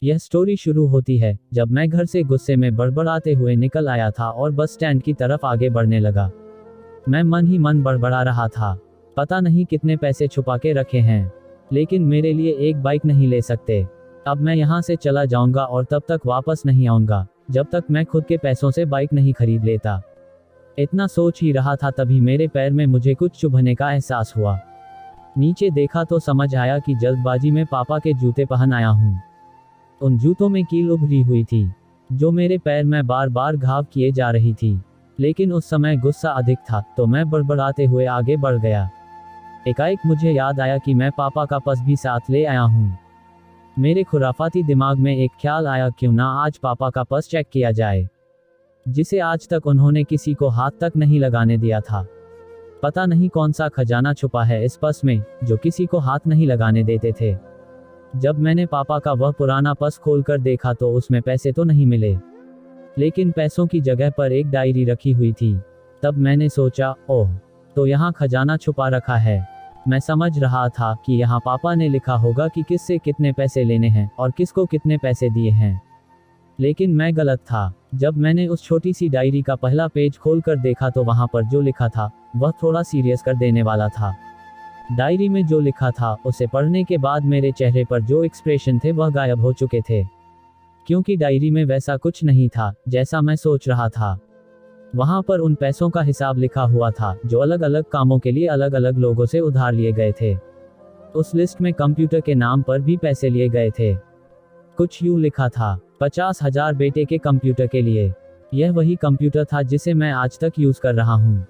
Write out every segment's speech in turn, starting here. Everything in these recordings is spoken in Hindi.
यह स्टोरी शुरू होती है जब मैं घर से गुस्से में बड़बड़ाते हुए निकल आया था और बस स्टैंड की तरफ आगे बढ़ने लगा। मैं मन ही मन बड़बड़ा रहा था, पता नहीं कितने पैसे छुपा के रखे हैं, लेकिन मेरे लिए एक बाइक नहीं ले सकते। अब मैं यहाँ से चला जाऊंगा और तब तक वापस नहीं आऊंगा जब तक मैं खुद के पैसों से बाइक नहीं खरीद लेता। इतना सोच ही रहा था तभी मेरे पैर में मुझे कुछ चुभने का एहसास हुआ। नीचे देखा तो समझ आया कि जल्दबाजी में पापा के जूते पहन आया हूँ। उन जूतों में कील उभरी हुई थी जो मेरे पैर में बार बार घाव किए जा रही थी, लेकिन उस समय गुस्सा अधिक था तो मैं बड़बड़ाते हुए आगे बढ़ गया। एकाएक मुझे याद आया कि मैं पापा का पर्स भी साथ ले आया हूँ। मेरे खुराफाती दिमाग में एक ख्याल आया, क्यों ना आज पापा का पर्स चेक किया जाए, जिसे आज तक उन्होंने किसी को हाथ तक नहीं लगाने दिया था। पता नहीं कौन सा खजाना छुपा है इस पर्स में जो किसी को हाथ नहीं लगाने देते थे। जब मैंने पापा का वह पुराना पर्स खोलकर देखा तो उसमें पैसे तो नहीं मिले, लेकिन पैसों की जगह पर एक डायरी रखी हुई थी। तब मैंने सोचा, ओह, तो यहाँ खजाना छुपा रखा है। मैं समझ रहा था कि यहाँ पापा ने लिखा होगा कि किससे कितने पैसे लेने हैं और किसको कितने पैसे दिए हैं, लेकिन मैं गलत था। जब मैंने उस छोटी सी डायरी का पहला पेज खोलकर देखा तो वहाँ पर जो लिखा था वह थोड़ा सीरियस कर देने वाला था। डायरी में जो लिखा था उसे पढ़ने के बाद मेरे चेहरे पर जो एक्सप्रेशन थे वह गायब हो चुके थे, क्योंकि डायरी में वैसा कुछ नहीं था जैसा मैं सोच रहा था। वहां पर उन पैसों का हिसाब लिखा हुआ था जो अलग अलग कामों के लिए अलग अलग लोगों से उधार लिए गए थे। उस लिस्ट में कंप्यूटर के नाम पर भी पैसे लिए गए थे। कुछ यूं लिखा था, 50,000 बेटे के कंप्यूटर के लिए। यह वही कंप्यूटर था जिसे मैं आज तक यूज कर रहा हूँ,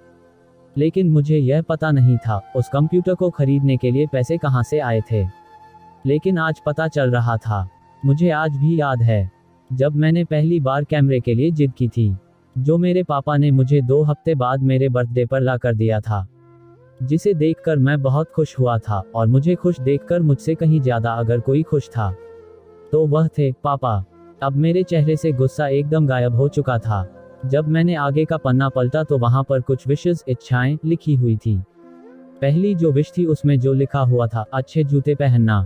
लेकिन मुझे यह पता नहीं था उस कंप्यूटर को खरीदने के लिए पैसे कहाँ से आए थे। लेकिन आज पता चल रहा था। मुझे आज भी याद है जब मैंने पहली बार कैमरे के लिए जिद की थी, जो मेरे पापा ने मुझे 2 हफ्ते बाद मेरे बर्थडे पर ला कर दिया था, जिसे देखकर मैं बहुत खुश हुआ था। और मुझे खुश देखकर मुझसे कहीं ज्यादा अगर कोई खुश था तो वह थे पापा। अब मेरे चेहरे से गुस्सा एकदम गायब हो चुका था। जब मैंने आगे का पन्ना पलटा तो वहां पर कुछ विशेष इच्छाएं लिखी हुई थी। पहली जो विश थी उसमें जो लिखा हुआ था, अच्छे जूते पहनना।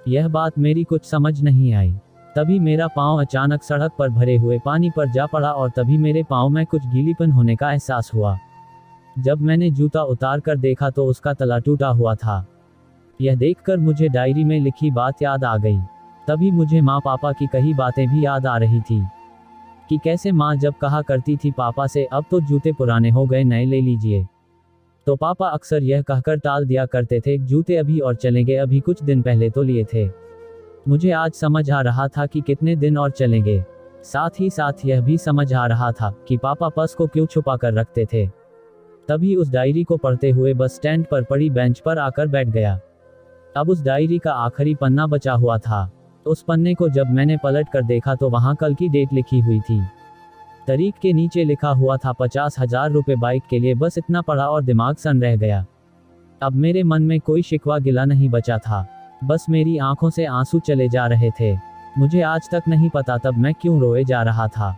यह बात मेरी कुछ समझ नहीं आई। तभी मेरा पांव अचानक सड़क पर भरे हुए पानी पर जा पड़ा और तभी मेरे पांव में कुछ गीलीपन होने का एहसास हुआ। जब मैंने जूता उतार कर देखा तो उसका तला टूटा हुआ था। यह देखकर मुझे डायरी में लिखी बात याद आ गई। तभी मुझे माँ पापा की कही बातें भी याद आ रही थी कि कैसे माँ जब कहा करती थी पापा से, अब तो जूते पुराने हो गए, नए ले लीजिए, तो पापा अक्सर यह कहकर टाल दिया करते थे, जूते अभी और चलेंगे, अभी कुछ दिन पहले तो लिए थे। मुझे आज समझ आ रहा था कि कितने दिन और चलेंगे। साथ ही साथ यह भी समझ आ रहा था कि पापा पर्स को क्यों छुपा कर रखते थे। तभी उस डायरी को पढ़ते हुए बस स्टैंड पर पड़ी बेंच पर आकर बैठ गया। अब उस डायरी का आखिरी पन्ना बचा हुआ था। उस पन्ने को जब मैंने पलट कर देखा तो वहां कल की डेट लिखी हुई थी। तारीख के नीचे लिखा हुआ था 50,000 रुपए बाइक के लिए। बस इतना पढ़ा और दिमाग सन रह गया। अब मेरे मन में कोई शिकवा गिला नहीं बचा था, बस मेरी आंखों से आंसू चले जा रहे थे। मुझे आज तक नहीं पता तब मैं क्यों रोए जा रहा था।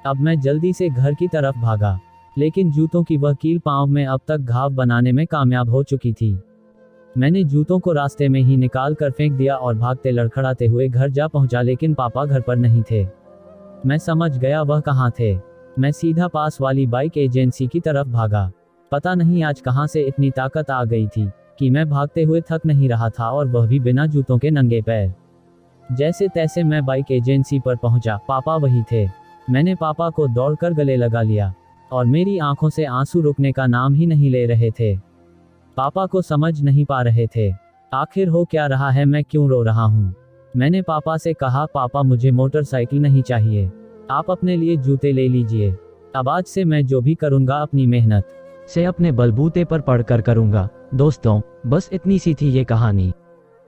अब मैं जल्दी से घर की तरफ भागा, लेकिन जूतों की वह कील पांव में अब तक घाव बनाने में कामयाब हो चुकी थी। मैंने जूतों को रास्ते में ही निकाल कर फेंक दिया और भागते लड़खड़ाते हुए घर जा पहुंचा, लेकिन पापा घर पर नहीं थे। मैं समझ गया वह कहाँ थे। मैं सीधा पास वाली बाइक एजेंसी की तरफ भागा। पता नहीं आज कहाँ से इतनी ताकत आ गई थी कि मैं भागते हुए थक नहीं रहा था, और वह भी बिना जूतों के नंगे पैर। जैसे तैसे मैं बाइक एजेंसी पर पहुंचा। पापा वही थे। मैंने पापा को दौड़कर गले लगा लिया और मेरी आंखों से आंसू रुकने का नाम ही नहीं ले रहे थे। पापा को समझ नहीं पा रहे थे आखिर हो क्या रहा है, मैं क्यों रो रहा हूँ। मैंने पापा से कहा, पापा मुझे मोटरसाइकिल नहीं चाहिए, आप अपने लिए जूते ले लीजिए। अब आज से मैं जो भी करूँगा अपनी मेहनत से अपने बलबूते पर पढ़कर करूँगा। दोस्तों, बस इतनी सी थी ये कहानी।